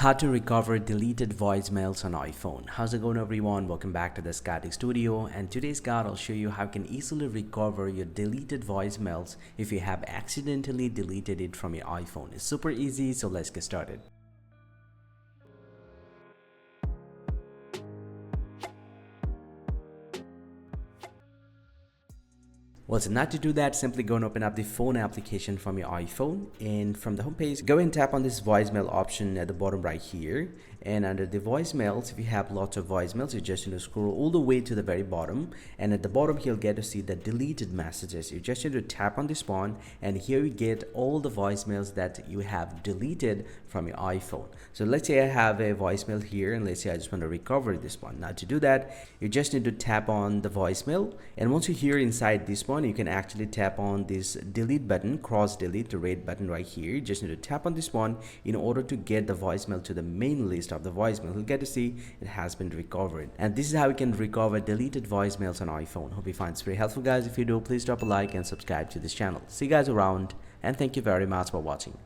How to recover deleted voicemails on iPhone. How's it going, everyone? Welcome back to the Static Studio, and today's guide I'll show you how you can easily recover your deleted voicemails if you have accidentally deleted it from your iPhone. It's super easy, so let's get started. Well, so now to do that, simply go and open up the phone application from your iPhone, and from the home page, go and tap on this voicemail option at the bottom right here. And under the voicemails, if you have lots of voicemails, you just need to scroll all the way to the very bottom, and at the bottom you'll get to see the deleted messages. You just need to tap on this one, and here you get all the voicemails that you have deleted from your iPhone. So let's say I have a voicemail here, and let's say I just want to recover this one. Now to do that, you just need to tap on the voicemail, and once you're here inside this one, you can actually tap on this delete button, cross delete, the red button right here. You just need to tap on this one in order to get the voicemail to the main list of the voicemail. You'll get to see it has been recovered, and this is how you can recover deleted voicemails on iPhone. Hope you find this very helpful, guys. If you do, please drop a like and subscribe to this channel. See you guys around, and thank you very much for watching.